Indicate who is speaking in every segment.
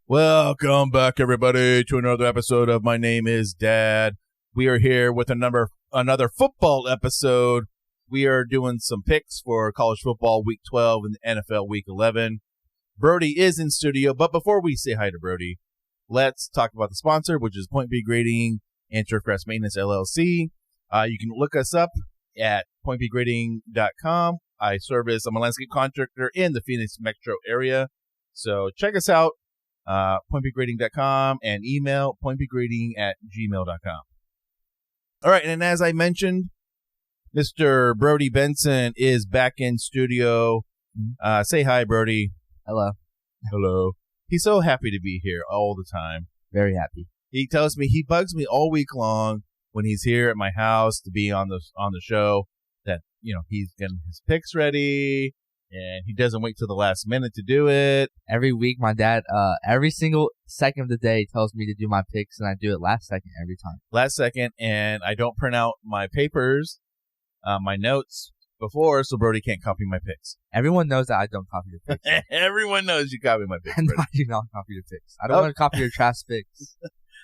Speaker 1: Welcome back, everybody, to another episode of My Name is Dad. We are here with another football episode. We are doing some picks for college football week 12 and NFL week 11. Brody is in studio, but before we say hi to Brody, let's talk about the sponsor, which is Point B Grading and Turfgrass Maintenance LLC. You can look us up at pointbgrading.com. I'm a landscape contractor in the Phoenix metro area, so check us out. pointbgrading.com and email pointbgrading@gmail.com. All right, and as I mentioned, Mr. Brody Benson is back in studio. Say hi, Brody.
Speaker 2: Hello.
Speaker 1: Hello. He's so happy to be here all the time.
Speaker 2: Very happy.
Speaker 1: He tells me, he bugs me all week long when he's here at my house to be on the show that, he's getting his picks ready. And he doesn't wait till the last minute to do it.
Speaker 2: Every week, my dad, every single second of the day tells me to do my picks, and I do it last second every time.
Speaker 1: Last second, and I don't print out my papers, my notes before, so Brody can't copy my picks.
Speaker 2: Everyone knows that I don't copy your picks.
Speaker 1: Everyone knows you copy my picks,
Speaker 2: And
Speaker 1: Brody.
Speaker 2: I do not copy your picks. I don't want to copy your trash picks.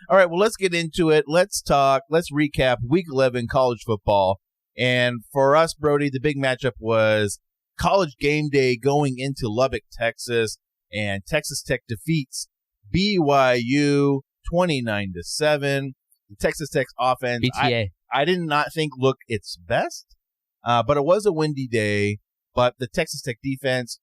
Speaker 1: All right, well, let's get into it. Let's recap Week 11 college football. And for us, Brody, the big matchup was College Game Day going into Lubbock, Texas, and Texas Tech defeats BYU 29-7. The Texas Tech offense,
Speaker 2: BTA.
Speaker 1: I did not think looked its best, but it was a windy day. But the Texas Tech defense,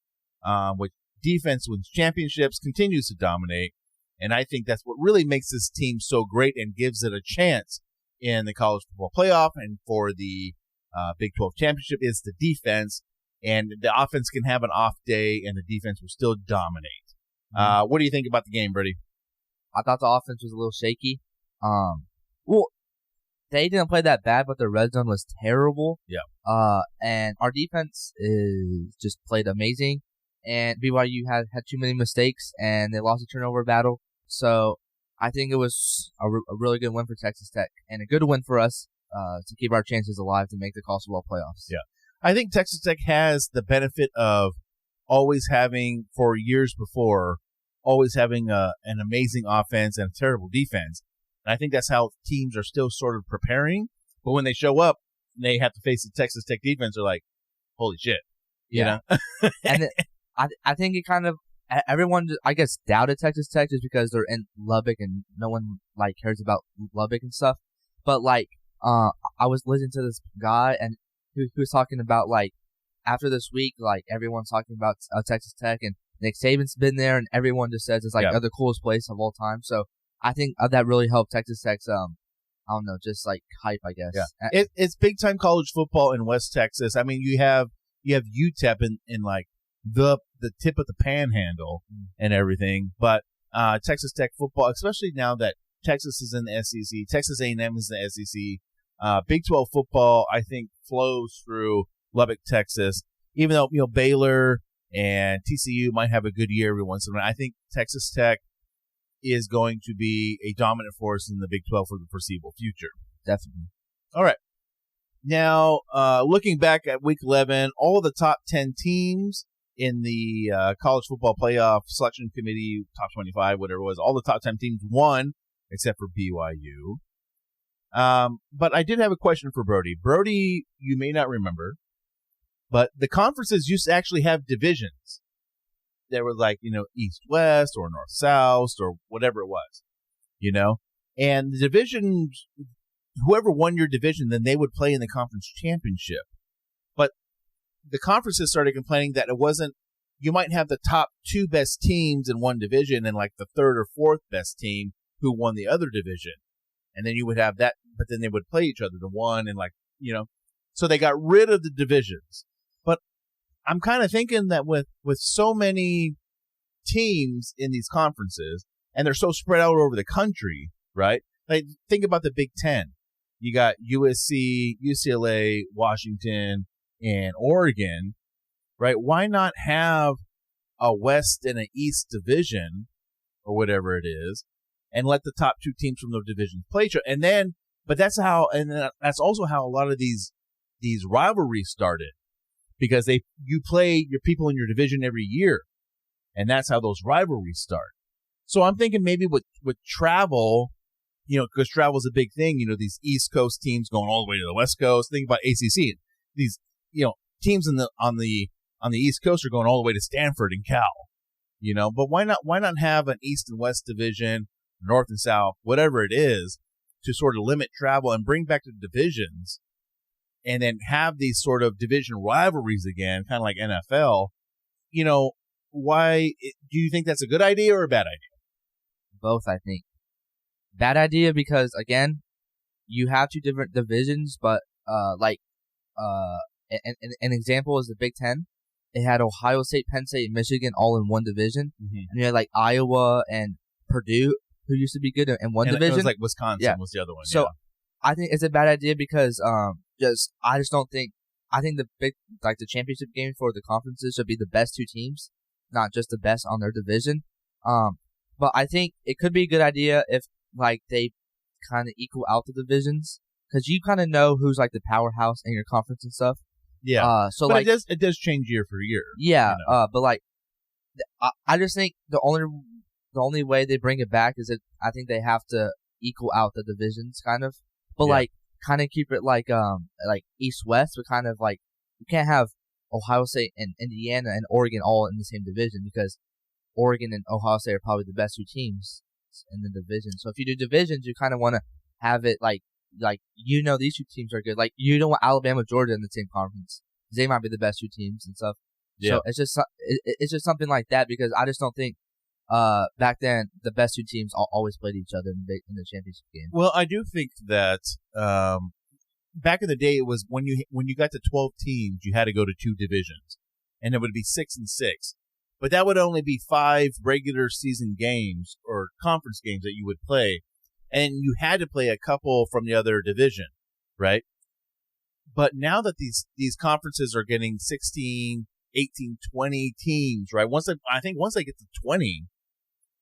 Speaker 1: which defense wins championships, continues to dominate, and I think that's what really makes this team so great and gives it a chance in the college football playoff and for the Big 12 championship is the defense. And the offense can have an off day, and the defense will still dominate. What do you think about the game, Brady?
Speaker 2: I thought the offense was a little shaky. Well, they didn't play that bad, but the red zone was terrible.
Speaker 1: Yeah.
Speaker 2: And our defense is just played amazing. And BYU had too many mistakes, and they lost a turnover battle. So I think it was a really good win for Texas Tech, and a good win for us to keep our chances alive to make the college football playoffs.
Speaker 1: Yeah. I think Texas Tech has the benefit of always having, for years before, an amazing offense and a terrible defense. And I think that's how teams are still sort of preparing. But when they show up, they have to face the Texas Tech defense. They're like, holy shit. You know?
Speaker 2: And I think it kind of, everyone, I guess, doubted Texas Tech just because they're in Lubbock and no one, cares about Lubbock and stuff. But, I was listening to this guy, and who was talking about, after this week, everyone's talking about Texas Tech, and Nick Saban's been there, and everyone just says it's, the coolest place of all time. So I think that really helped Texas Tech's, hype, I guess.
Speaker 1: Yeah. It's big-time college football in West Texas. I mean, you have UTEP in the tip of the panhandle and everything, but Texas Tech football, especially now that Texas is in the SEC, Texas A&M is in the SEC, Big 12 football, I think, flows through Lubbock, Texas. Even though, Baylor and TCU might have a good year every once in a while, I think Texas Tech is going to be a dominant force in the Big 12 for the foreseeable future.
Speaker 2: Definitely.
Speaker 1: All right. Now, looking back at Week 11, all the top 10 teams in the College Football Playoff Selection Committee, top 25, whatever it was, all the top 10 teams won, except for BYU. But I did have a question for Brody. Brody, you may not remember, but the conferences used to actually have divisions. There were East-West or North-South or whatever it was, and the divisions, whoever won your division, then they would play in the conference championship. But the conferences started complaining that it wasn't, you might have the top two best teams in one division and the third or fourth best team who won the other division. And then you would have that, but then they would play each other, the one and so they got rid of the divisions. But I'm kind of thinking that with so many teams in these conferences, and they're so spread out over the country, right? Think about the Big Ten. You got USC, UCLA, Washington, and Oregon, right? Why not have a West and an East division or whatever it is, and let the top two teams from those divisions play each other? But that's also how a lot of these rivalries started, because you play your people in your division every year, and that's how those rivalries start. So I'm thinking maybe with travel, because travel is a big thing. These East Coast teams going all the way to the West Coast. Think about ACC. These teams on the East Coast are going all the way to Stanford and Cal. But why not have an East and West division, North and South, whatever it is, to sort of limit travel and bring back the divisions, and then have these sort of division rivalries again, kind of like NFL. Why do you think that's a good idea or a bad idea?
Speaker 2: Both, I think. Bad idea because, again, you have two different divisions, but an example is the Big Ten. It had Ohio State, Penn State, and Michigan all in one division, and you had like Iowa and Purdue, who used to be good in one division. It was
Speaker 1: like Wisconsin was the other one.
Speaker 2: So I think it's a bad idea because I just don't think. I think the championship game for the conferences should be the best two teams, not just the best on their division. But I think it could be a good idea if they kind of equal out the divisions, because you kind of know who's like the powerhouse in your conference and stuff.
Speaker 1: Yeah. But it does change year for year.
Speaker 2: Yeah. But I just think the only way they bring it back is that I think they have to equal out the divisions kind of, but kind of keep it like East West, but kind of like you can't have Ohio State and Indiana and Oregon all in the same division, because Oregon and Ohio State are probably the best two teams in the division. So if you do divisions, you kind of want to have it like these two teams are good. Like you don't want Alabama, Georgia in the same conference. They might be the best two teams and stuff. Yeah. So it's just something like that, because I just don't think back then the best two teams always played each other in the championship game.
Speaker 1: Well, I do think that back in the day, it was when you got to 12 teams, you had to go to two divisions, and it would be 6 and 6. But that would only be 5 regular season games or conference games that you would play, and you had to play a couple from the other division, right? But now that these conferences are getting 16, 18, 20 teams, right? Once they get to 20,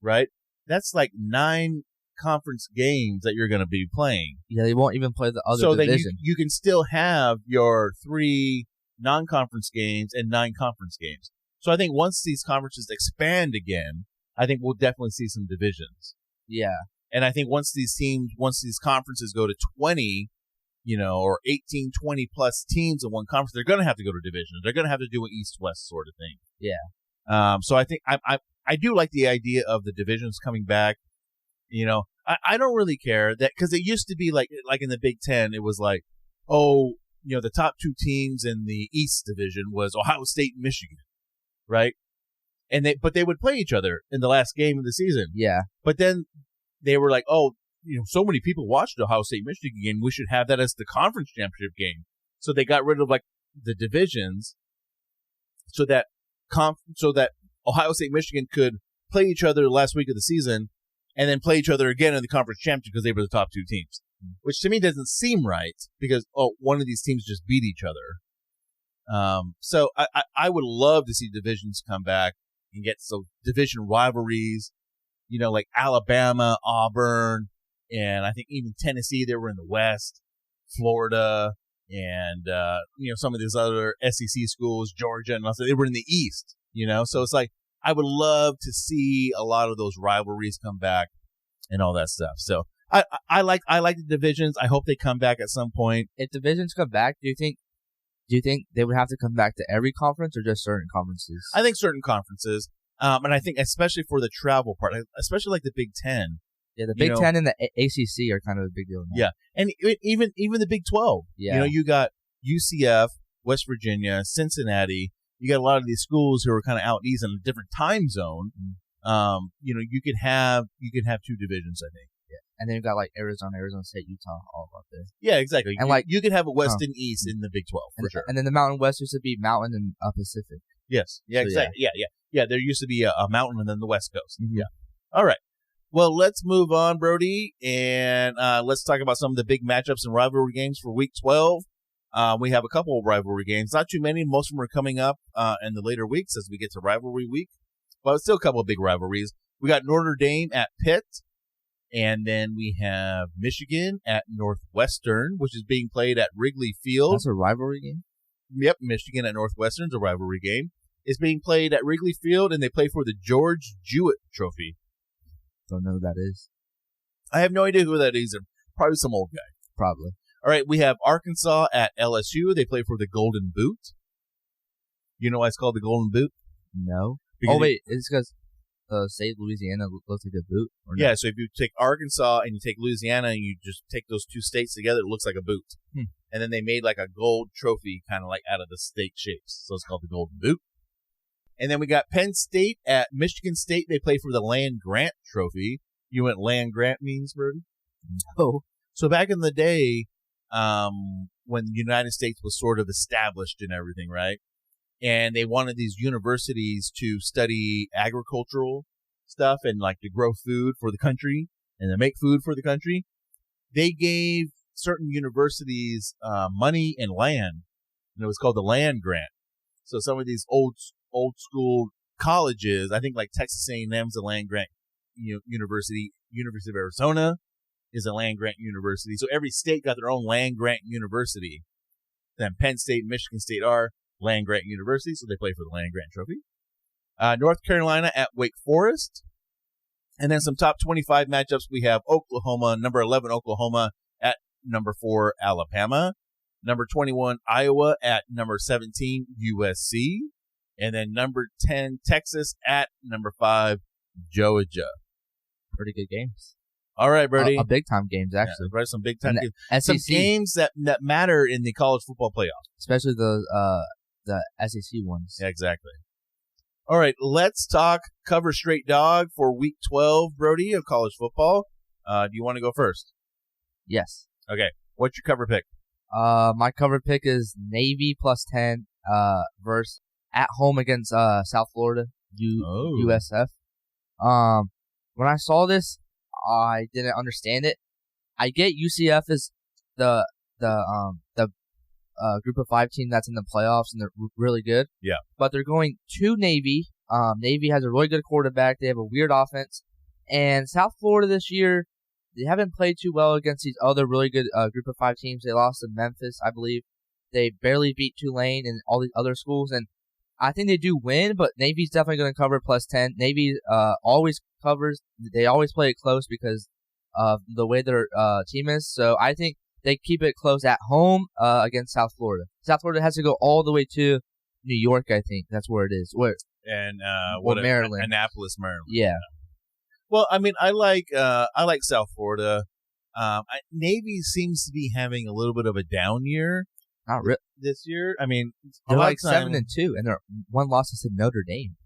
Speaker 1: right? That's like 9 conference games that you're going to be playing.
Speaker 2: Yeah, they won't even play the other division.
Speaker 1: So that you can still have your 3 non-conference games and 9 conference games. So I think once these conferences expand again, I think we'll definitely see some divisions.
Speaker 2: Yeah.
Speaker 1: And I think once these conferences go to 20, or 18, 20 plus teams in one conference, they're going to have to go to divisions. They're going to have to do an East-West sort of thing.
Speaker 2: Yeah.
Speaker 1: So I think I do like the idea of the divisions coming back. I don't really care that, because it used to be like in the Big Ten, it was like, the top 2 teams in the East Division was Ohio State and Michigan, right? But they would play each other in the last game of the season.
Speaker 2: Yeah.
Speaker 1: But then they were like, so many people watched the Ohio State Michigan game, we should have that as the conference championship game. So they got rid of the divisions, so that Ohio State Michigan could play each other the last week of the season, and then play each other again in the conference championship, because they were the top 2 teams. Which to me doesn't seem right, because one of these teams just beat each other. So I would love to see divisions come back and get some division rivalries, like Alabama, Auburn, and I think even Tennessee. They were in the West, Florida, and some of these other SEC schools, Georgia, and also they were in the East. So it's like I would love to see a lot of those rivalries come back and all that stuff. So I like the divisions. I hope they come back at some point.
Speaker 2: If divisions come back, do you think they would have to come back to every conference or just certain conferences?
Speaker 1: I think certain conferences, and I think especially for the travel part, especially like the Big Ten.
Speaker 2: Yeah, the Big Ten and the ACC are kind of a big deal now.
Speaker 1: Yeah, and even the Big 12.
Speaker 2: Yeah.
Speaker 1: You got UCF, West Virginia, Cincinnati. You got a lot of these schools who are kind of out east in a different time zone. You could have 2 divisions, I think.
Speaker 2: Yeah, and then you've got like Arizona State, Utah, all up there.
Speaker 1: Yeah, exactly. And you could have a West and East in the Big 12 for sure.
Speaker 2: And then the Mountain West used to be Mountain and Pacific.
Speaker 1: Yes. Yeah, so, exactly. Yeah. There used to be a Mountain and then the West Coast.
Speaker 2: Mm-hmm.
Speaker 1: Yeah. All right. Well, let's move on, Brody, and let's talk about some of the big matchups and rivalry games for Week 12. We have a couple of rivalry games, not too many. Most of them are coming up in the later weeks as we get to rivalry week, but still a couple of big rivalries. We got Notre Dame at Pitt, and then we have Michigan at Northwestern, which is being played at Wrigley Field.
Speaker 2: That's a rivalry game?
Speaker 1: Yep, Michigan at Northwestern is a rivalry game. It's being played at Wrigley Field, and they play for the George Jewett Trophy.
Speaker 2: Don't know who that is.
Speaker 1: I have no idea who that is. Probably some old guy.
Speaker 2: Probably.
Speaker 1: All right, we have Arkansas at LSU. They play for the Golden Boot. You know why it's called the Golden Boot?
Speaker 2: No.
Speaker 1: Because
Speaker 2: it's because the state of Louisiana looks like a boot?
Speaker 1: Yeah, so if you take Arkansas and you take Louisiana and you just take those two states together, it looks like a boot. And then they made like a gold trophy kind of like out of the state shapes. So it's called the Golden Boot. And then we got Penn State at Michigan State. They play for the Land Grant Trophy. You know what Land Grant means, Brody?
Speaker 2: No.
Speaker 1: So back in the day, when the United States was sort of established and everything, right? And they wanted these universities to study agricultural stuff and like to grow food for the country and to make food for the country. They gave certain universities money and land, and it was called the Land Grant. So some of these old school colleges, I think like Texas A&M's a land grant university. University of Arizona is a land grant university. So every state got their own land grant university. Then Penn State and Michigan State are land grant university, so they play for the Land Grant Trophy. North Carolina at Wake Forest. And then some top 25 matchups. We have Oklahoma, number 11 Oklahoma at number 4 Alabama. Number 21 Iowa at number 17 USC. And then number 10 Texas at number 5 Georgia.
Speaker 2: Pretty good games.
Speaker 1: All right, Brody.
Speaker 2: Big time games, actually.
Speaker 1: Yeah, some big time games.
Speaker 2: SEC,
Speaker 1: some games that matter in the college football playoff.
Speaker 2: Especially the SEC ones.
Speaker 1: Yeah, exactly. All right, let's talk cover straight dog for week 12, Brody, of college football. Do you want to go first?
Speaker 2: Yes.
Speaker 1: Okay. What's your cover pick?
Speaker 2: My cover pick is Navy plus 10 versus at home against South Florida, USF. When I saw this, I didn't understand it. I get UCF is the group of 5 team that's in the playoffs and they're really good.
Speaker 1: Yeah.
Speaker 2: But they're going to Navy. Navy has a really good quarterback. They have a weird offense. And South Florida this year, they haven't played too well against these other really good group of 5 teams. They lost to Memphis, I believe. They barely beat Tulane and all these other schools. And I think they do win, but Navy's definitely going to cover plus 10. Navy always covers. They always play it close because of the way their team is. So I think they keep it close at home against South Florida. South Florida has to go all the way to New York, I think. That's where it is.
Speaker 1: And
Speaker 2: Maryland.
Speaker 1: Annapolis, Maryland.
Speaker 2: Yeah.
Speaker 1: Well, I mean, I like South Florida. Navy seems to be having a little bit of a down year.
Speaker 2: Not really.
Speaker 1: This year. I mean,
Speaker 2: they're like 7-2, and their one loss is to Notre Dame.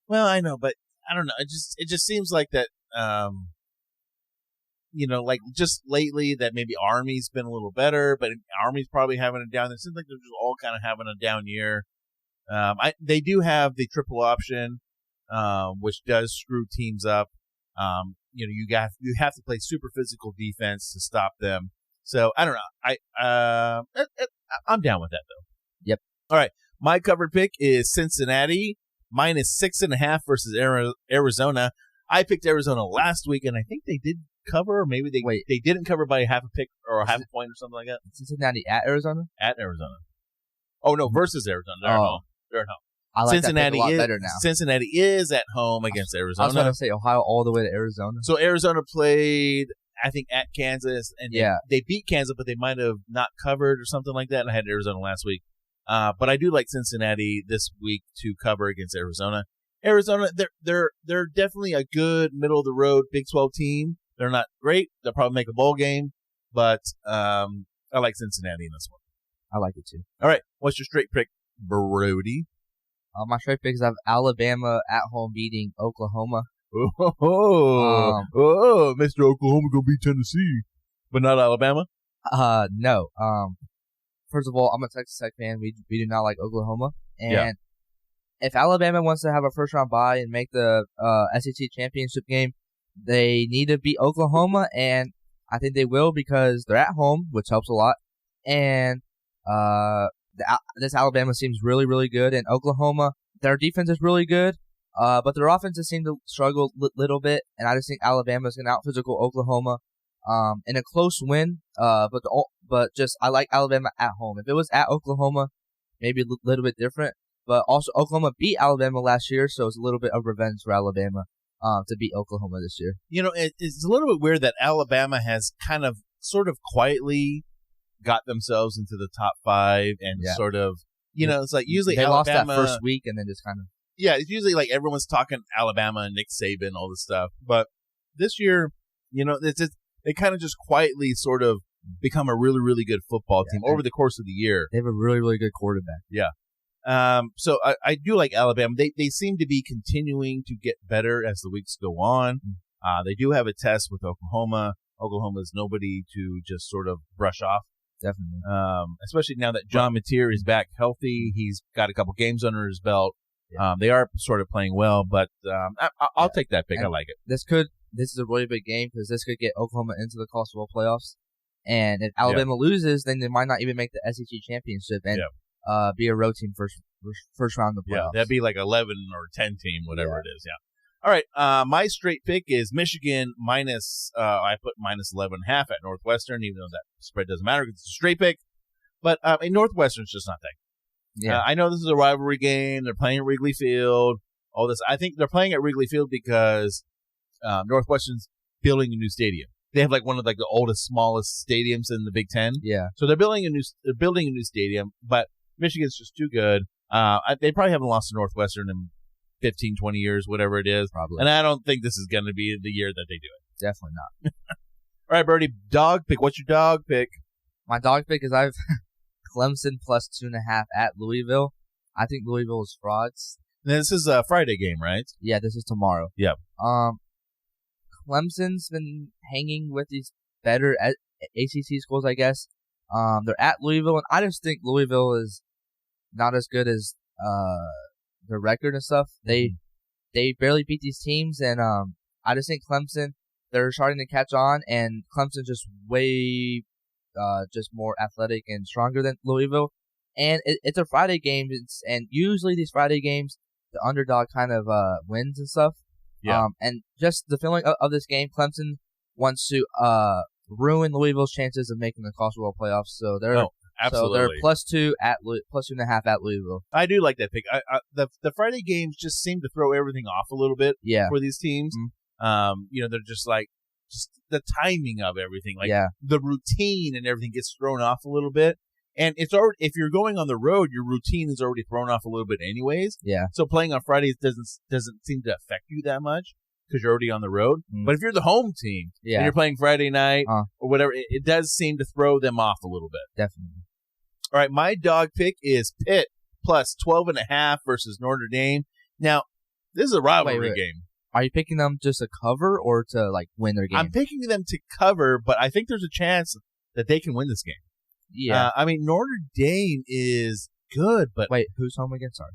Speaker 1: Well, I know, but I don't know. It just seems like that. Like just lately that maybe Army's been a little better, but Army's probably having a down. It seems like they're just all kind of having a down year. They do have the triple option, which does screw teams up. You have to play super physical defense to stop them. So I don't know. I'm down with that though.
Speaker 2: Yep.
Speaker 1: All right. My covered pick is Cincinnati minus 6.5 versus Arizona. I picked Arizona last week, and I think they did cover, or maybe they didn't cover by half a pick or a half a point or something like that.
Speaker 2: Cincinnati at Arizona?
Speaker 1: At Arizona. Oh no, versus Arizona. They're at home. They're at home.
Speaker 2: I like Cincinnati that pick a lot better now.
Speaker 1: Cincinnati is at home against Arizona.
Speaker 2: I was going to say Ohio all the way to Arizona.
Speaker 1: So Arizona played, I think, at Kansas, and they beat Kansas, but they might have not covered or something like that. And I had Arizona last week. But I do like Cincinnati this week to cover against Arizona. Arizona, they're definitely a good middle of the road Big 12 team. They're not great. They'll probably make a bowl game, but I like Cincinnati in this one.
Speaker 2: I like it too.
Speaker 1: All right, what's your straight pick, Brody?
Speaker 2: My straight picks have Alabama at home beating Oklahoma.
Speaker 1: Mr. Oklahoma gonna beat Tennessee, but not Alabama.
Speaker 2: No. First of all, I'm a Texas Tech fan. We do not like Oklahoma, and if Alabama wants to have a first round bye and make the SEC championship game, they need to beat Oklahoma, and I think they will because they're at home, which helps a lot. And this Alabama seems really, really good, and Oklahoma, their defense is really good, but their offenses seem to struggle a little bit, and I just think Alabama is going to out-physical Oklahoma in a close win, but I like Alabama at home. If it was at Oklahoma, maybe a little bit different, but also Oklahoma beat Alabama last year, so it's a little bit of revenge for Alabama. to beat Oklahoma this year.
Speaker 1: It's a little bit weird that Alabama has kind of sort of quietly got themselves into the top 5 and sort of, it's like usually
Speaker 2: they
Speaker 1: Alabama
Speaker 2: lost that first week and then just kind of.
Speaker 1: Yeah, it's usually like everyone's talking Alabama and Nick Saban, all this stuff. But this year, they kind of just quietly sort of become a really, really good football team over the course of the year.
Speaker 2: They have a really, really good quarterback.
Speaker 1: Yeah. So I do like Alabama. They seem to be continuing to get better as the weeks go on. They do have a test with Oklahoma. Oklahoma is nobody to just sort of brush off.
Speaker 2: Definitely.
Speaker 1: Especially now that John Mateer is back healthy. He's got a couple games under his belt. Yeah. They are sort of playing well, but I'll take that pick.
Speaker 2: And
Speaker 1: I like it.
Speaker 2: This is a really big game because this could get Oklahoma into the college football playoffs. And if Alabama loses, then they might not even make the SEC championship and be a road team first round of the playoffs.
Speaker 1: Yeah, that'd be like 11 or 10 team, whatever it is. Yeah. All right. My straight pick is Michigan minus. I put minus 11.5 at Northwestern, even though that spread doesn't matter because it's a straight pick. But Northwestern's just not that good. Yeah, I know this is a rivalry game. They're playing at Wrigley Field. All this. I think they're playing at Wrigley Field because Northwestern's building a new stadium. They have like one of like the oldest, smallest stadiums in the Big Ten.
Speaker 2: Yeah.
Speaker 1: So they're building a new stadium, but Michigan's just too good. They probably haven't lost to Northwestern in 15, 20 years, whatever it is.
Speaker 2: Probably.
Speaker 1: And I don't think this is going to be the year that they do it.
Speaker 2: Definitely not.
Speaker 1: All right, Brody, dog pick. What's your dog pick?
Speaker 2: My dog pick is I've Clemson plus 2.5 at Louisville. I think Louisville is frauds.
Speaker 1: Now, this is a Friday game, right?
Speaker 2: Yeah, this is tomorrow.
Speaker 1: Yep.
Speaker 2: Clemson's been hanging with these better ACC schools, I guess. They're at Louisville, and I just think Louisville is not as good as their record and stuff. They barely beat these teams, and I just think Clemson, they're starting to catch on, and Clemson's just way just more athletic and stronger than Louisville. And it's a Friday game, and usually these Friday games, the underdog kind of wins and stuff.
Speaker 1: Yeah.
Speaker 2: And just the feeling of this game, Clemson wants to ruin Louisville's chances of making the college football playoffs. So they're
Speaker 1: absolutely.
Speaker 2: So they're plus 2.5 at Louisville.
Speaker 1: I do like that pick. The Friday games just seem to throw everything off a little bit for these teams. Mm-hmm. They're just like the timing of everything, like the routine and everything gets thrown off a little bit. And it's already, if you're going on the road, your routine is already thrown off a little bit anyways.
Speaker 2: Yeah.
Speaker 1: So playing on Fridays doesn't seem to affect you that much because you're already on the road. But if you're the home team and you're playing Friday night or whatever, it does seem to throw them off a little bit.
Speaker 2: Definitely.
Speaker 1: All right, my dog pick is Pitt plus 12.5 versus Notre Dame. Now, this is a rivalry game.
Speaker 2: Are you picking them just to cover or to like win their game?
Speaker 1: I'm picking them to cover, but I think there's a chance that they can win this game.
Speaker 2: Yeah.
Speaker 1: Notre Dame is good, but
Speaker 2: wait, who's home again? Sorry.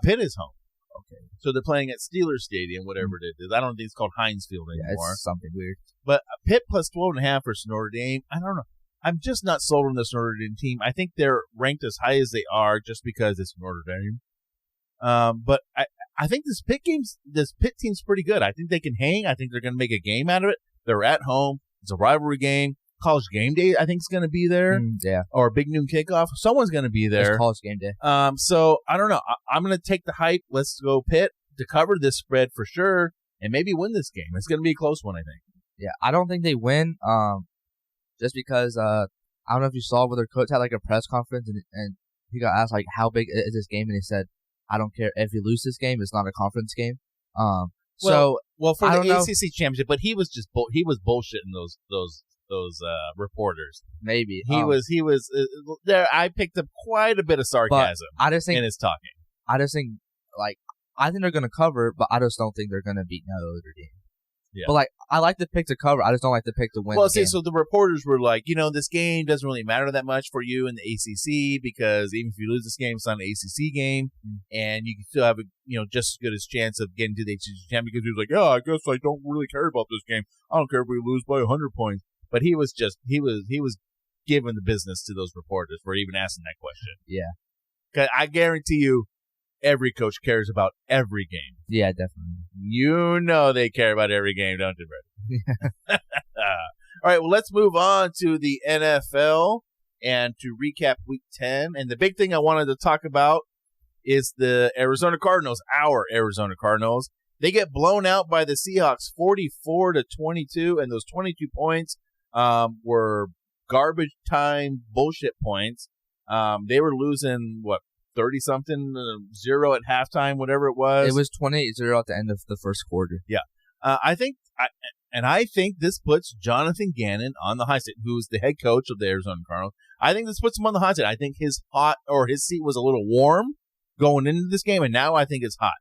Speaker 1: Pitt is home.
Speaker 2: Okay.
Speaker 1: So they're playing at Steelers Stadium, whatever it is. I don't think it's called Heinz Field anymore.
Speaker 2: It's something weird.
Speaker 1: But Pitt plus 12.5 versus Notre Dame. I don't know. I'm just not sold on this Notre Dame team. I think they're ranked as high as they are just because it's Notre Dame. But I think this Pitt team's pretty good. I think they can hang. I think they're going to make a game out of it. They're at home. It's a rivalry game. College game day, I think, is going to be there. Or a big noon kickoff. Someone's going to be there.
Speaker 2: It's college game day.
Speaker 1: So I don't know. I'm going to take the hype. Let's go Pitt to cover this spread for sure and maybe win this game. It's going to be a close one, I think.
Speaker 2: Yeah, I don't think they win. Just because I don't know if you saw where their coach had like a press conference and he got asked like how big is this game and he said, I don't care if you lose this game. It's not a conference game.
Speaker 1: Well, for the ACC championship, but he was just he was bullshitting those reporters.
Speaker 2: Maybe
Speaker 1: he was there. I picked up quite a bit of sarcasm.
Speaker 2: I just think
Speaker 1: in his talking.
Speaker 2: I just think I think they're gonna cover, but I just don't think they're gonna beat Notre Dame. Yeah. But I like the pick to cover. I just don't like the pick to win.
Speaker 1: Well, so the reporters were like, this game doesn't really matter that much for you in the ACC because even if you lose this game, it's not an ACC game, and you can still have just as good as chance of getting to the ACC championship. Because he was like, yeah, I guess I don't really care about this game. I don't care if we lose by 100 points. But he was giving the business to those reporters for even asking that question.
Speaker 2: Yeah,
Speaker 1: because I guarantee you, every coach cares about every game.
Speaker 2: Yeah, definitely.
Speaker 1: They care about every game, don't you, Brady? All right, well, let's move on to the NFL and to recap Week 10. And the big thing I wanted to talk about is the Arizona Cardinals, our Arizona Cardinals. They get blown out by the Seahawks 44-22, and those 22 points were garbage time bullshit points. They were losing, 30-something, 0 at halftime, whatever it was.
Speaker 2: It was 28-0 at the end of the first quarter.
Speaker 1: Yeah. I think this puts Jonathan Gannon on the hot seat, who's the head coach of the Arizona Cardinals. I think this puts him on the hot seat. I think his seat was a little warm going into this game, and now I think it's hot.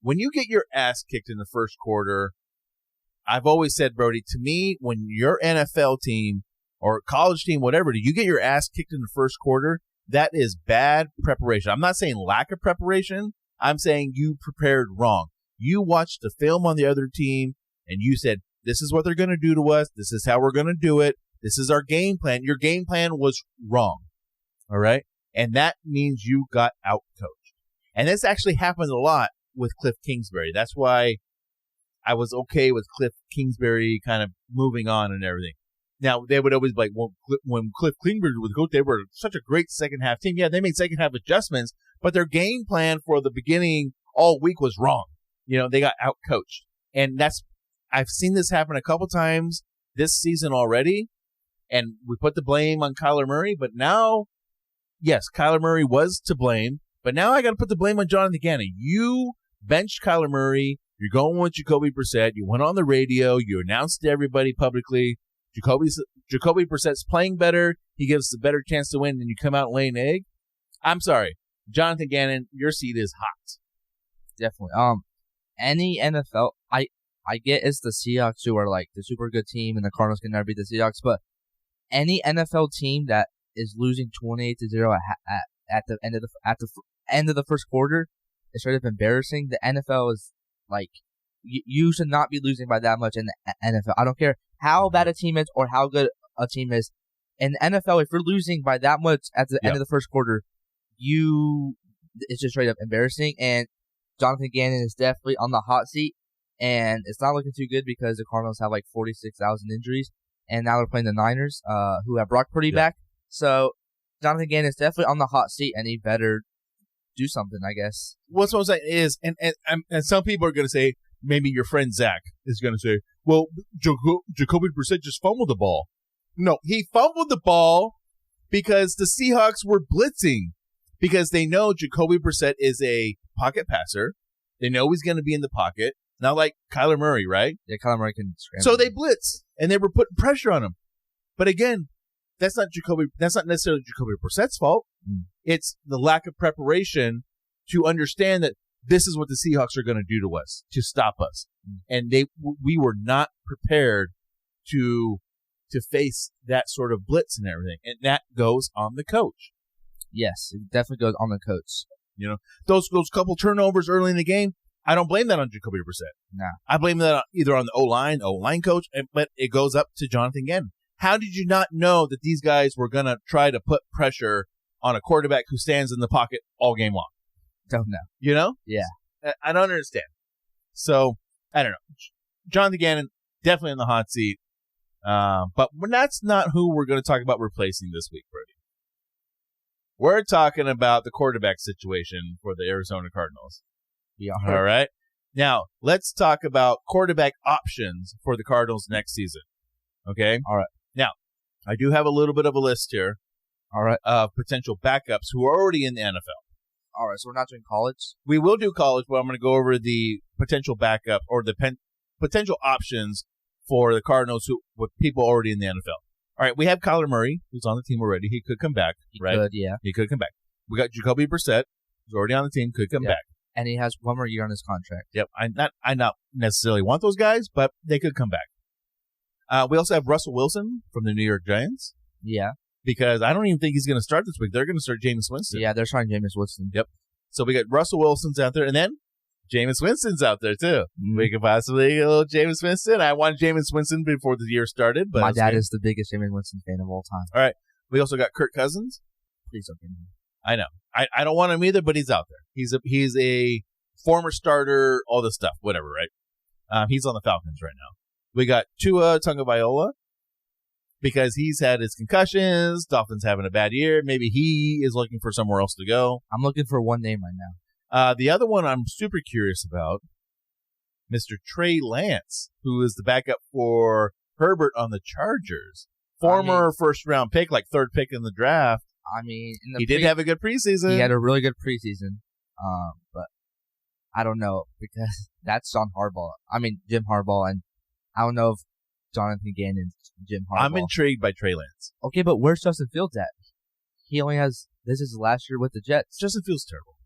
Speaker 1: When you get your ass kicked in the first quarter, I've always said, Brody, to me, when your NFL team or college team, whatever, you get your ass kicked in the first quarter, that is bad preparation. I'm not saying lack of preparation. I'm saying you prepared wrong. You watched the film on the other team, and you said, this is what they're going to do to us. This is how we're going to do it. This is our game plan. Your game plan was wrong, all right? And that means you got out-coached. And this actually happens a lot with Cliff Kingsbury. That's why I was okay with Cliff Kingsbury kind of moving on and everything. Now, they would always be like, well, when Cliff Kingsbury was coach, they were such a great second-half team. Yeah, they made second-half adjustments, but their game plan for the beginning all week was wrong. They got out-coached. And I've seen this happen a couple times this season already, and we put the blame on Kyler Murray, but now, yes, Kyler Murray was to blame, but now I got to put the blame on Jonathan Gannon. You benched Kyler Murray. You're going with Jacoby Brissett. You went on the radio. You announced to everybody publicly, Jacoby Brissett's playing better. He gives us a better chance to win, and you come out and lay an egg. I'm sorry. Jonathan Gannon, your seat is hot.
Speaker 2: Definitely. Any NFL, I get it's the Seahawks who are like the super good team, and the Cardinals can never beat the Seahawks, but any NFL team that is losing 28-0 at the end of the first quarter is straight up embarrassing. The NFL is like, you should not be losing by that much in the NFL. I don't care how bad a team is or how good a team is. In the NFL, if you're losing by that much at the end of the first quarter, it's just straight up embarrassing. And Jonathan Gannon is definitely on the hot seat, and it's not looking too good because the Cardinals have like 46,000 injuries, and now they're playing the Niners, who have Brock Purdy back. So Jonathan Gannon is definitely on the hot seat, and he better do something, I guess.
Speaker 1: What's what I'm saying is, and some people are going to say, maybe your friend Zach is going to say, well, Jacoby Brissett just fumbled the ball. No, he fumbled the ball because the Seahawks were blitzing, because they know Jacoby Brissett is a pocket passer. They know he's going to be in the pocket. Not like Kyler Murray, right?
Speaker 2: Yeah, Kyler Murray can scramble.
Speaker 1: So they blitz, and they were putting pressure on him. But again, that's not necessarily Jacoby Brissett's fault. It's the lack of preparation to understand that this is what the Seahawks are going to do to us, to stop us. And we were not prepared to face that sort of blitz and everything. And that goes on the coach.
Speaker 2: Yes, it definitely goes on the coach.
Speaker 1: Those couple turnovers early in the game, I don't blame that on Jacoby Brissett.
Speaker 2: Nah.
Speaker 1: I blame that either on the O-line coach, but it goes up to Jonathan Gannon. How did you not know that these guys were going to try to put pressure on a quarterback who stands in the pocket all game long?
Speaker 2: Don't know.
Speaker 1: Yeah. I don't understand. So, I don't know. Jonathan Gannon, definitely in the hot seat. But that's not who we're going to talk about replacing this week, Brody. We're talking about the quarterback situation for the Arizona Cardinals.
Speaker 2: Yeah.
Speaker 1: All right. Now, let's talk about quarterback options for the Cardinals next season. Okay?
Speaker 2: All right.
Speaker 1: Now, I do have a little bit of a list here.
Speaker 2: All right.
Speaker 1: Of potential backups who are already in the NFL.
Speaker 2: All right. So we're not doing college?
Speaker 1: We will do college, but I'm going to go over the potential backup or the potential options for the Cardinals with people already in the NFL. All right, we have Kyler Murray, who's on the team already. He could come back, right?
Speaker 2: He could, yeah.
Speaker 1: He could come back. We got Jacoby Brissett, who's already on the team, could come back.
Speaker 2: And he has one more year on his contract.
Speaker 1: Yep. I not necessarily want those guys, but they could come back. We also have Russell Wilson from the New York Giants.
Speaker 2: Yeah.
Speaker 1: Because I don't even think he's going to start this week. They're going to start Jameis Winston.
Speaker 2: Yeah, they're starting Jameis Winston.
Speaker 1: Yep. So we got Russell Wilson's out there, and then Jameis Winston's out there, too. We could possibly get a little Jameis Winston. I wanted Jameis Winston before the year started. But
Speaker 2: my dad is the biggest Jameis Winston fan of all time.
Speaker 1: All right. We also got Kirk Cousins.
Speaker 2: Please don't get him.
Speaker 1: I know. I don't want him either, but he's out there. He's a former starter, all this stuff, whatever, right? He's on the Falcons right now. We got Tua Tagovailoa because he's had his concussions. Dolphins having a bad year. Maybe he is looking for somewhere else to go.
Speaker 2: I'm looking for one name right now.
Speaker 1: The other one I'm super curious about Mr. Trey Lance, who is the backup for Herbert on the Chargers. Former first-round pick, like third pick in the draft.
Speaker 2: I mean,
Speaker 1: he did have a good preseason.
Speaker 2: He had a really good preseason, but I don't know because that's Jim Harbaugh, and I don't know if Jonathan Gannon's Jim Harbaugh.
Speaker 1: I'm intrigued by Trey Lance.
Speaker 2: Okay, but where's Justin Fields at? He only has this is his last year with the Jets.
Speaker 1: Justin Fields terrible.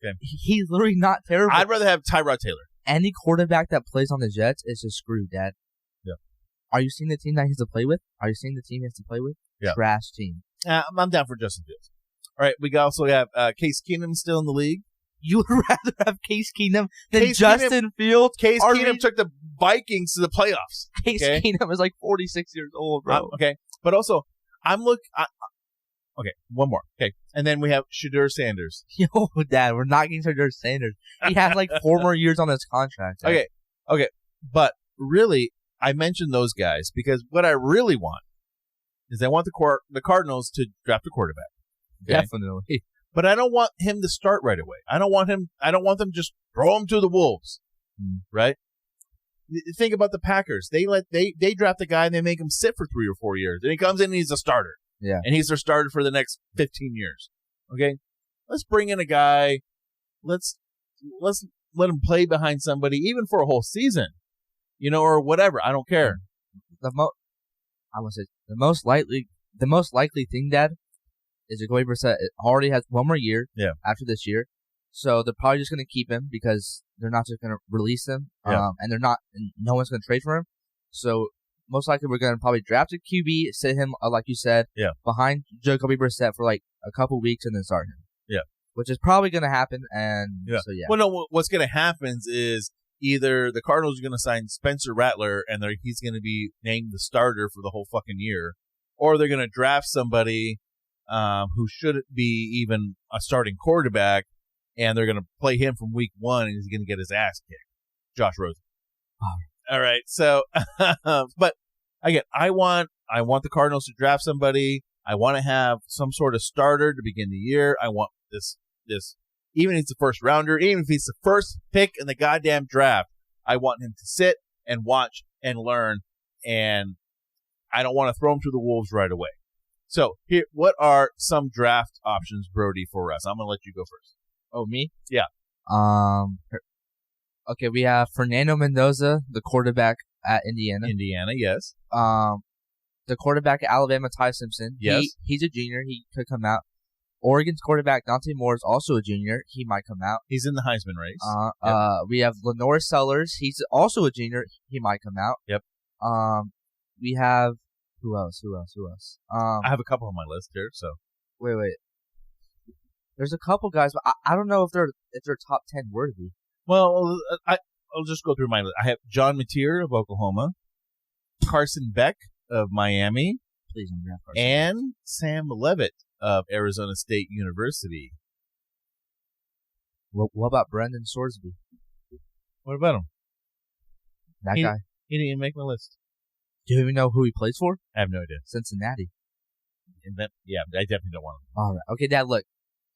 Speaker 1: Okay,
Speaker 2: he's literally not terrible.
Speaker 1: I'd rather have Tyrod Taylor.
Speaker 2: Any quarterback that plays on the Jets is just screwed, Dad.
Speaker 1: Yeah.
Speaker 2: Are you seeing the team that he has to play with? Are you seeing the team he has to play with?
Speaker 1: Yeah.
Speaker 2: Trash team.
Speaker 1: I'm down for Justin Fields. All right, we also have Case Keenum still in the league.
Speaker 2: You would rather have Case Keenum than Justin Fields?
Speaker 1: Case Keenum took the Vikings to the playoffs.
Speaker 2: Case Keenum is like 46 years old, bro.
Speaker 1: Okay, but also, okay, one more. Okay, and then we have Shedeur Sanders.
Speaker 2: Yo, Dad, we're not getting Shedeur Sanders. He has like 4 more years on his contract. Dad.
Speaker 1: Okay, but really, I mentioned those guys because what I really want is I want the Cardinals to draft a quarterback. Okay?
Speaker 2: Definitely.
Speaker 1: But I don't want him to start right away. I don't want them to just throw him to the wolves. Right? Think about the Packers. They draft a guy and they make him sit for 3 or 4 years. Then he comes in and he's a starter.
Speaker 2: Yeah.
Speaker 1: And he's their starter for the next 15 years. Okay? Let's bring in a guy. Let's let him play behind somebody even for a whole season. Or whatever. I don't care.
Speaker 2: The most likely thing, Dad, is Jacoby Brissett already has 1 more year after this year. So they're probably just going to keep him because they're not just going to release him. And no one's going to trade for him. So most likely we're going to probably draft a QB, sit him, like you said, behind Jacoby Brissett for like a couple weeks and then start him.
Speaker 1: Yeah.
Speaker 2: Which is probably going to happen. And so, yeah.
Speaker 1: Well, no, what's going to happen is either the Cardinals are going to sign Spencer Rattler and he's going to be named the starter for the whole fucking year, or they're going to draft somebody who shouldn't be even a starting quarterback, and they're going to play him from week 1, and he's going to get his ass kicked. Josh Rosen. All right. So, but again, I want the Cardinals to draft somebody. I want to have some sort of starter to begin the year. I want this, even if it's the first rounder, even if he's the first pick in the goddamn draft, I want him to sit and watch and learn, and I don't want to throw him to the wolves right away. So, here, what are some draft options, Brody, for us? I'm going to let you go first.
Speaker 2: Oh, me?
Speaker 1: Yeah.
Speaker 2: Okay, we have Fernando Mendoza, the quarterback at Indiana.
Speaker 1: Indiana, yes.
Speaker 2: The quarterback at Alabama, Ty Simpson.
Speaker 1: Yes.
Speaker 2: He's a junior. He could come out. Oregon's quarterback, Dante Moore, is also a junior. He might come out.
Speaker 1: He's in the Heisman race.
Speaker 2: We have Lenore Sellers. He's also a junior. He might come out.
Speaker 1: Yep.
Speaker 2: We have... Who else?
Speaker 1: I have a couple on my list here, so.
Speaker 2: Wait. There's a couple guys, but I don't know if they're top 10 worthy.
Speaker 1: Well, I'll just go through my list. I have John Mateer of Oklahoma, Carson Beck of Miami,
Speaker 2: Please don't draft Carson.
Speaker 1: And Sam Leavitt of Arizona State University.
Speaker 2: What about Brendan Sorsby?
Speaker 1: What about him?
Speaker 2: That guy.
Speaker 1: He didn't even make my list.
Speaker 2: Do you even know who he plays for?
Speaker 1: I have no idea.
Speaker 2: Cincinnati.
Speaker 1: Yeah, I definitely don't want him.
Speaker 2: All right. Okay, Dad, look.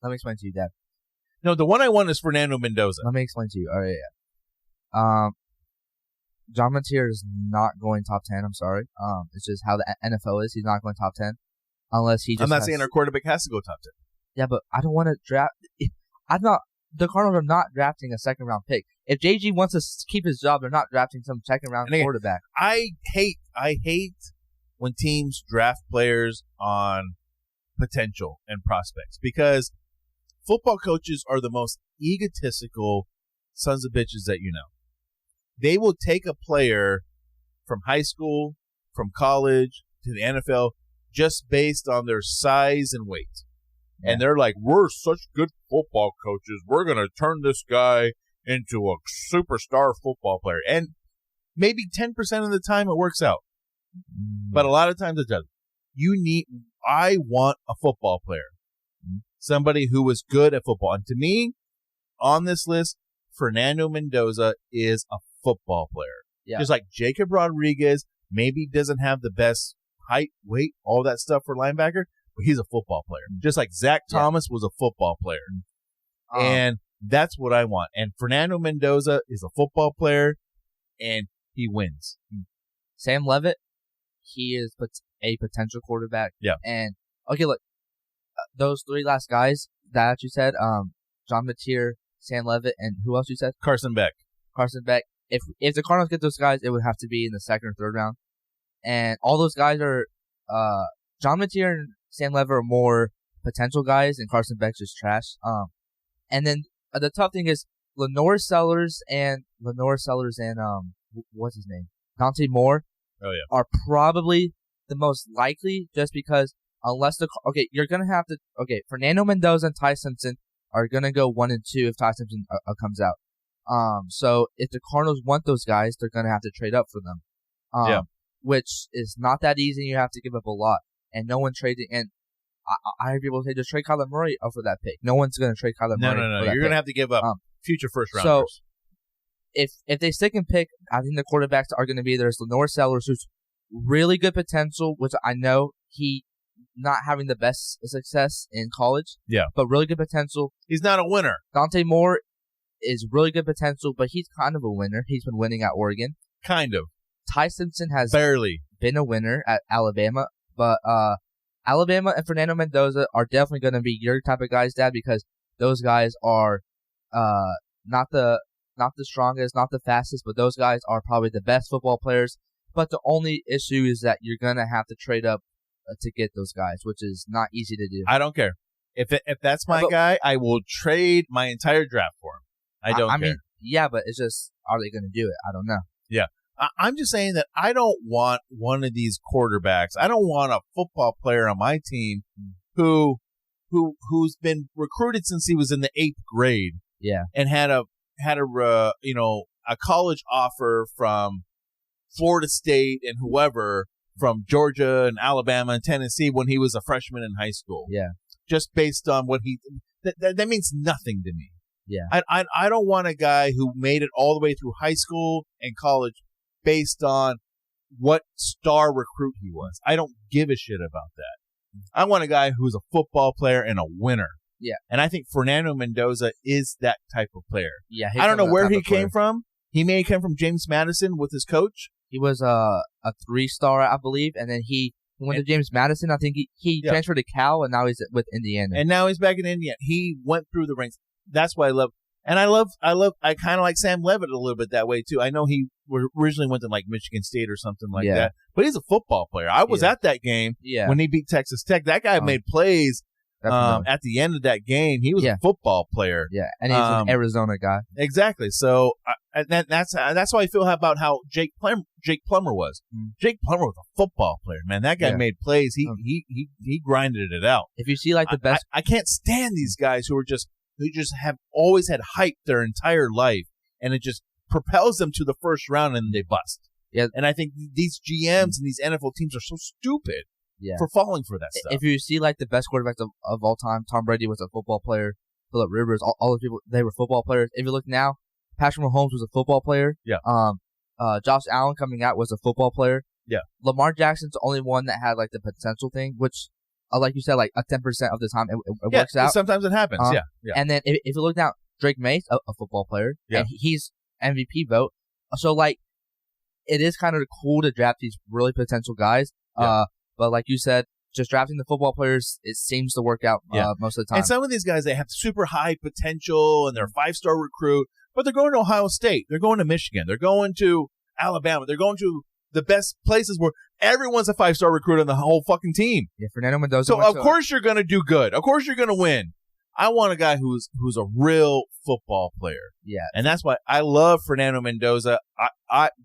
Speaker 2: Let me explain to you, Dad.
Speaker 1: No, the one I want is Fernando Mendoza.
Speaker 2: Let me explain to you. All right, yeah. John Mateer is not going top 10. I'm sorry. It's just how the NFL is. He's not going top 10 unless he just.
Speaker 1: I'm not saying our quarterback has to go top 10.
Speaker 2: Yeah, but I don't want to draft. The Cardinals are not drafting a second round pick. If JG wants to keep his job, they're not drafting some second round quarterback.
Speaker 1: I hate when teams draft players on potential and prospects because football coaches are the most egotistical sons of bitches that you know. They will take a player from high school, from college to the NFL just based on their size and weight. Yeah. And they're like, we're such good football coaches. We're going to turn this guy into a superstar football player. And maybe 10% of the time it works out. But a lot of times it doesn't. I want a football player. Somebody who is good at football. And to me, on this list, Fernando Mendoza is a football player. Yeah. Just like Jacob Rodriguez maybe doesn't have the best height, weight, all that stuff for linebacker, but he's a football player. Just like Zach Thomas was a football player. And that's what I want. And Fernando Mendoza is a football player. and he wins.
Speaker 2: Sam Levitt, he is a potential quarterback.
Speaker 1: Yeah.
Speaker 2: And okay, look, those three last guys that you said, John Mateer, Sam Levitt, and who else you said?
Speaker 1: Carson Beck.
Speaker 2: If the Cardinals get those guys, it would have to be in the second or third round. And all those guys are John Mateer and Sam Levitt are more potential guys, and Carson Beck's just trash. And then the tough thing is Lenore Sellers and what's his name? Dante Moore.
Speaker 1: Oh yeah.
Speaker 2: Are probably the most likely, just because unless you're gonna have to Fernando Mendoza and Ty Simpson are gonna go 1 and 2 if Ty Simpson comes out. So if the Cardinals want those guys, they're gonna have to trade up for them. Which is not that easy. You have to give up a lot, and no one traded. And I heard people say just trade Kyler Murray for that pick. No one's gonna trade Kyler Murray.
Speaker 1: No. You're gonna have to give up future first rounders.
Speaker 2: So if they stick and pick, I think the quarterbacks are gonna be there's Lenore Sellers, who's really good potential, which I know he not having the best success in college.
Speaker 1: Yeah.
Speaker 2: But really good potential.
Speaker 1: He's not a winner.
Speaker 2: Dante Moore is really good potential, but he's kind of a winner. He's been winning at Oregon.
Speaker 1: Kind of.
Speaker 2: Ty Simpson has
Speaker 1: barely
Speaker 2: been a winner at Alabama, but Alabama and Fernando Mendoza are definitely going to be your type of guys, Dad, because those guys are not the strongest, not the fastest, but those guys are probably the best football players. But the only issue is that you're going to have to trade up to get those guys, which is not easy to do.
Speaker 1: I don't care. If that's my guy, I will trade my entire draft for him. I don't care.
Speaker 2: I mean, yeah, but it's just, are they going to do it? I don't know.
Speaker 1: Yeah. I'm just saying that I don't want one of these quarterbacks. I don't want a football player on my team who's been recruited since he was in the 8th grade.
Speaker 2: Yeah.
Speaker 1: And had a college offer from Florida State and whoever, from Georgia and Alabama and Tennessee when he was a freshman in high school.
Speaker 2: Yeah.
Speaker 1: Just based on what that means nothing to me.
Speaker 2: Yeah.
Speaker 1: I don't want a guy who made it all the way through high school and college based on what star recruit he was. I don't give a shit about that. I want a guy who's a football player and a winner.
Speaker 2: Yeah.
Speaker 1: And I think Fernando Mendoza is that type of player.
Speaker 2: Yeah.
Speaker 1: I don't know where he came from. He may have come from James Madison with his coach.
Speaker 2: He was a 3-star, I believe, and then he went to James Madison. I think he transferred to Cal, and now he's with Indiana.
Speaker 1: And now he's back in Indiana. He went through the ranks. That's why I love. And I kind of like Sam Levitt a little bit that way, too. I know he originally went to, like, Michigan State or something like that. But he's a football player. I was at that game when he beat Texas Tech. That guy made plays at the end of that game. He was a football player.
Speaker 2: Yeah, and he's an Arizona guy.
Speaker 1: Exactly. So that's how I feel about how Jake Plummer was. Jake Plummer was a football player, man. That guy made plays. He grinded it out.
Speaker 2: If you see, like, the best...
Speaker 1: I can't stand these guys who just have always had hype their entire life, and it just propels them to the first round and they bust.
Speaker 2: Yeah.
Speaker 1: And I think these GMs and these NFL teams are so stupid for falling for that stuff.
Speaker 2: If you see, like, the best quarterbacks of all time, Tom Brady was a football player. Phillip Rivers, all those people, they were football players. If you look now, Patrick Mahomes was a football player.
Speaker 1: Yeah.
Speaker 2: Josh Allen coming out was a football player.
Speaker 1: Yeah.
Speaker 2: Lamar Jackson's the only one that had, like, the potential thing, which, like you said, like, 10% of the time it works out.
Speaker 1: Sometimes it happens. Yeah.
Speaker 2: And then if you look now, Drake May's a football player.
Speaker 1: Yeah.
Speaker 2: And he's MVP vote. So, like, it is kind of cool to draft these really potential guys.
Speaker 1: Yeah.
Speaker 2: But like you said, just drafting the football players, it seems to work out most of the time.
Speaker 1: And some of these guys, they have super high potential and they're a 5-star recruit, but they're going to Ohio State. They're going to Michigan. They're going to Alabama. They're going to the best places where everyone's a 5-star recruit on the whole fucking team.
Speaker 2: Yeah, Fernando Mendoza.
Speaker 1: So, of course, you're going to do good. Of course, you're going to win. I want a guy who's a real football player.
Speaker 2: Yeah.
Speaker 1: And that's why I love Fernando Mendoza.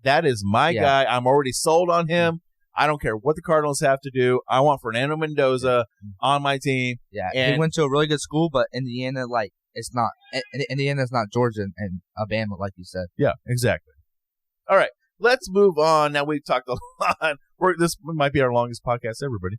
Speaker 1: That is my guy. I'm already sold on him. I don't care what the Cardinals have to do. I want Fernando Mendoza on my team.
Speaker 2: Yeah. And he went to a really good school, but Indiana, like, it's not. Indiana's not Georgia and Alabama, like you said.
Speaker 1: Yeah, exactly. All right. Let's move on. Now, we've talked a lot. This might be our longest podcast ever, buddy.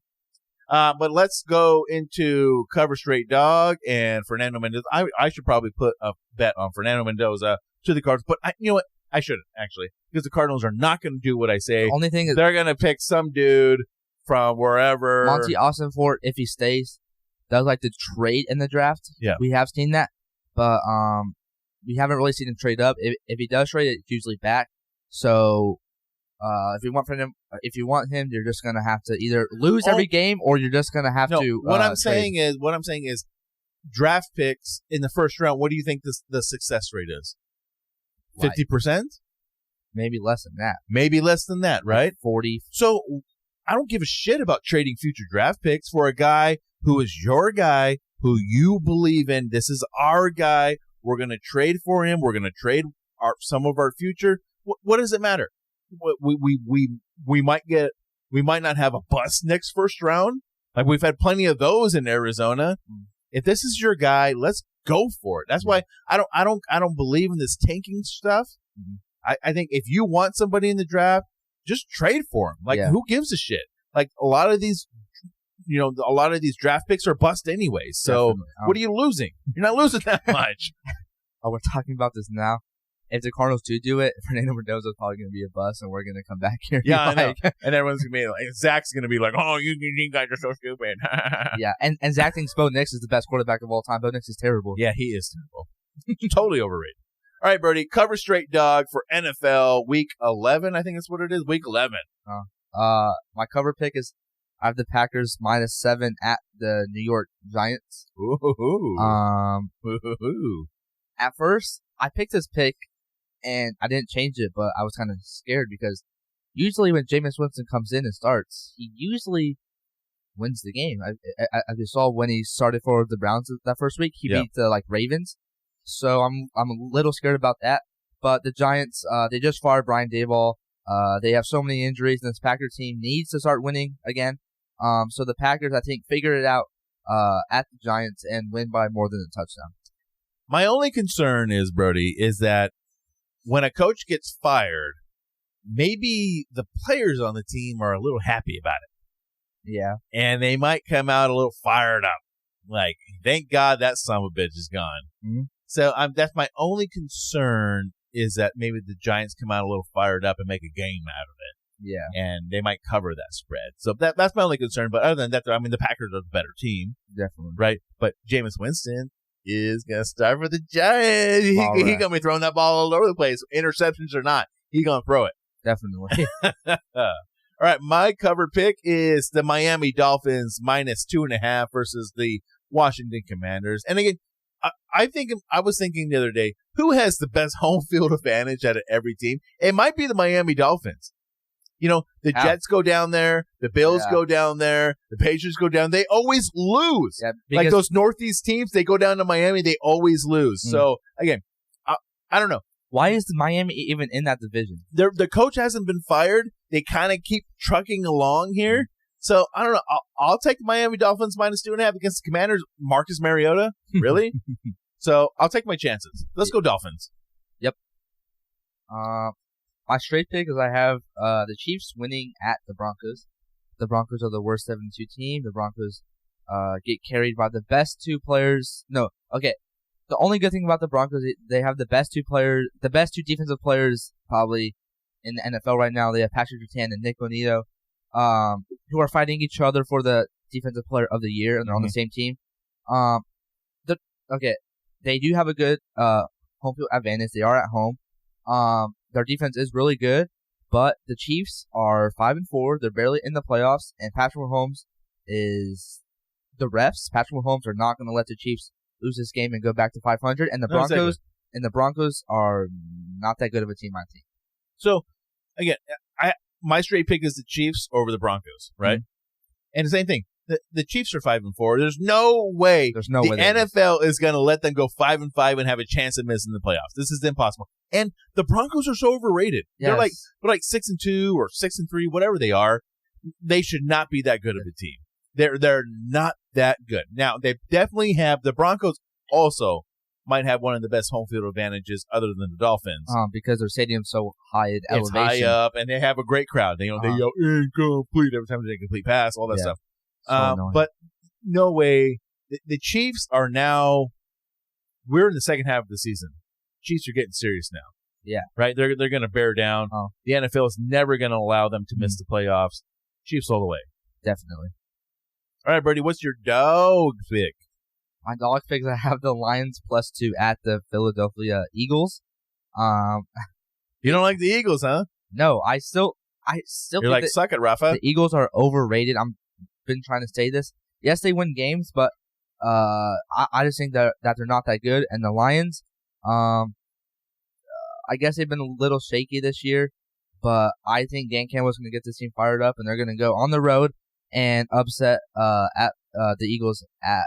Speaker 1: But let's go into Cover Straight Dog and Fernando Mendoza. I should probably put a bet on Fernando Mendoza to the Cardinals. But you know what? I shouldn't, actually, because the Cardinals are not going to do what I say.
Speaker 2: The only thing is,
Speaker 1: they're going to pick some dude from wherever.
Speaker 2: Monty Austinfort, if he stays, does like to trade in the draft.
Speaker 1: Yeah.
Speaker 2: We have seen that. But we haven't really seen him trade up. If he does trade, it's usually back. So if you want him, you're just gonna have to either lose every game or you're just gonna have to.
Speaker 1: What I'm saying is, draft picks in the first round. What do you think the success rate is? 50%?
Speaker 2: Maybe less than that.
Speaker 1: Maybe less than that, right?
Speaker 2: 40.
Speaker 1: So I don't give a shit about trading future draft picks for a guy who is your guy, who you believe in. This is our guy. We're going to trade for him. We're going to trade some of our future. What does it matter? We might not have a bust next first round. Like we've had plenty of those in Arizona. If this is your guy, let's go for it. That's why I don't believe in this tanking stuff. I think if you want somebody in the draft, just trade for him. Like who gives a shit? Like a lot of these draft picks are bust anyways. So what are you losing? You're not losing that much.
Speaker 2: We're talking about this now. If the Cardinals do it, Fernando Mendoza is probably going to be a bust, and we're going to come back here.
Speaker 1: Yeah, I know. And everyone's going to be like, Zach's going to be like, oh, you guys are so stupid.
Speaker 2: Yeah, and Zach thinks Bo Nix is the best quarterback of all time. Bo Nix is terrible.
Speaker 1: Yeah, he is terrible. Totally overrated. All right, Brody, cover straight dog for NFL Week 11. I think that's what it is. Week 11.
Speaker 2: My cover pick is I have the Packers -7 at the New York Giants.
Speaker 1: Ooh.
Speaker 2: At first, I picked this pick, and I didn't change it, but I was kind of scared because usually when Jameis Winston comes in and starts, he usually wins the game. I just saw when he started for the Browns that first week, he beat the Ravens. So I'm a little scared about that. But the Giants, they just fired Brian Daboll. They have so many injuries, and this Packers team needs to start winning again. So the Packers, I think, figure it out at the Giants and win by more than a touchdown.
Speaker 1: My only concern is, Brody, is that when a coach gets fired, maybe the players on the team are a little happy about it.
Speaker 2: Yeah.
Speaker 1: And they might come out a little fired up. Like, thank God that son of a bitch is gone.
Speaker 2: Mm-hmm.
Speaker 1: So that's my only concern, is that maybe the Giants come out a little fired up and make a game out of it.
Speaker 2: Yeah.
Speaker 1: And they might cover that spread. So that's my only concern. But other than that, I mean, the Packers are the better team.
Speaker 2: Definitely.
Speaker 1: Right? But Jameis Winston is going to start for the Giants. He's going to be throwing that ball all over the place. Interceptions or not, he's going to throw it.
Speaker 2: Definitely.
Speaker 1: All right, my cover pick is the Miami Dolphins -2.5 versus the Washington Commanders. And again, I was thinking the other day, who has the best home field advantage out of every team? It might be the Miami Dolphins. You know, the Jets go down there, the Bills go down there, the Patriots go down. They always lose. Yeah, like those Northeast teams, they go down to Miami, they always lose. So, again, I don't know.
Speaker 2: Why is Miami even in that division?
Speaker 1: The coach hasn't been fired. They kind of keep trucking along here. So, I don't know. I'll take Miami Dolphins -2.5 against the Commanders. Marcus Mariota? Really? So, I'll take my chances. Let's go Dolphins.
Speaker 2: Yep. My straight pick is I have the Chiefs winning at the Broncos. The Broncos are the worst 7-2 team. The Broncos get carried by the best two players. No, okay. The only good thing about the Broncos, they have the best two defensive players probably in the NFL right now. They have Patrick Surtain and Nick Bonito, who are fighting each other for the defensive player of the year, and they're on the same team. They do have a good home field advantage. They are at home. Their defense is really good, but the Chiefs are 5-4. They're barely in the playoffs, and Patrick Mahomes is the refs. Patrick Mahomes are not going to let the Chiefs lose this game and go back to 500. And the Broncos are not that good of a team, I think.
Speaker 1: So again, my straight pick is the Chiefs over the Broncos, right? Mm-hmm. And the same thing. The Chiefs are 5-4. There's no way the NFL is going to let them go 5-5 and have a chance of missing the playoffs. This is impossible. And the Broncos are so overrated. Yes. They're like 6-2 or 6-3, whatever they are. They should not be that good of a team. They're not that good. Now they definitely have the Broncos. Also, might have one of the best home field advantages other than the Dolphins.
Speaker 2: Because their stadium's so high in elevation.
Speaker 1: It's high up, and they have a great crowd. They yell incomplete every time they complete pass, all that stuff. But no way. The Chiefs are now. We're in the second half of the season. Chiefs are getting serious now.
Speaker 2: Yeah.
Speaker 1: Right? They're going to bear down. The NFL is never going to allow them to miss the playoffs. Chiefs all the way.
Speaker 2: Definitely.
Speaker 1: All right, Brody, what's your dog pick?
Speaker 2: My dog picks, I have the Lions +2 at the Philadelphia Eagles.
Speaker 1: You don't like the Eagles, huh?
Speaker 2: No, I still
Speaker 1: You're
Speaker 2: think
Speaker 1: like,
Speaker 2: that
Speaker 1: suck it, Rafa.
Speaker 2: the Eagles are overrated. I'm been trying to say this. Yes, they win games, but I just think that they're not that good. And the Lions, I guess they've been a little shaky this year, but I think Dan Campbell's going to get this team fired up, and they're going to go on the road and upset at the Eagles at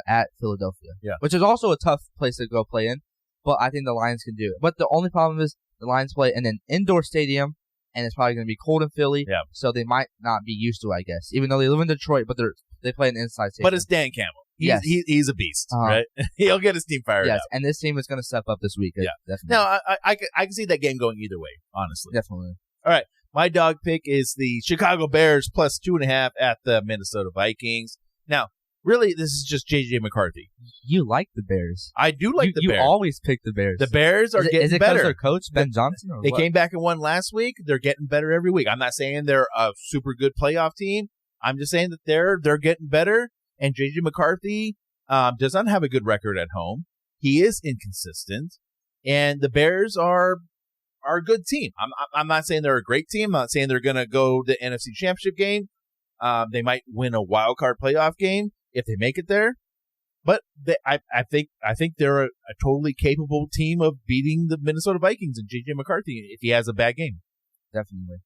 Speaker 2: at Philadelphia.
Speaker 1: Yeah.
Speaker 2: Which is also a tough place to go play in, but I think the Lions can do it. But the only problem is the Lions play in an indoor stadium, and it's probably going to be cold in Philly.
Speaker 1: Yeah.
Speaker 2: So they might not be used to it, I guess. Even though they live in Detroit, but they play an inside stadium.
Speaker 1: But it's Dan Campbell.
Speaker 2: Yes.
Speaker 1: He's a beast, right? He'll get his team fired up.
Speaker 2: Yes, and this team is going to step up this week.
Speaker 1: Yeah.
Speaker 2: Definitely.
Speaker 1: Now, I can see that game going either way, honestly.
Speaker 2: Definitely.
Speaker 1: All right. My dog pick is the Chicago Bears plus 2.5 at the Minnesota Vikings. Now, really, this is just J.J. McCarthy.
Speaker 2: You like the Bears.
Speaker 1: I do like the Bears.
Speaker 2: You always pick the Bears.
Speaker 1: The Bears are getting better.
Speaker 2: Is it because their coach, Ben Johnson? Or
Speaker 1: they
Speaker 2: what?
Speaker 1: came back and won last week. They're getting better every week. I'm not saying they're a super good playoff team. I'm just saying that they're getting better. And J.J. McCarthy does not have a good record at home. He is inconsistent. And the Bears are a good team. I'm not saying they're a great team. I'm not saying they're going to go to the NFC Championship game. They might win a wild card playoff game if they make it there. But I think they're a totally capable team of beating the Minnesota Vikings and J.J. McCarthy if he has a bad game.
Speaker 2: Definitely.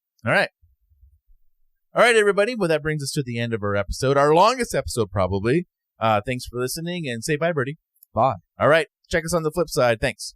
Speaker 1: All right, everybody. Well, that brings us to the end of our episode, our longest episode probably. Thanks for listening, and say bye, Brody.
Speaker 2: Bye.
Speaker 1: All right. Check us on the flip side. Thanks.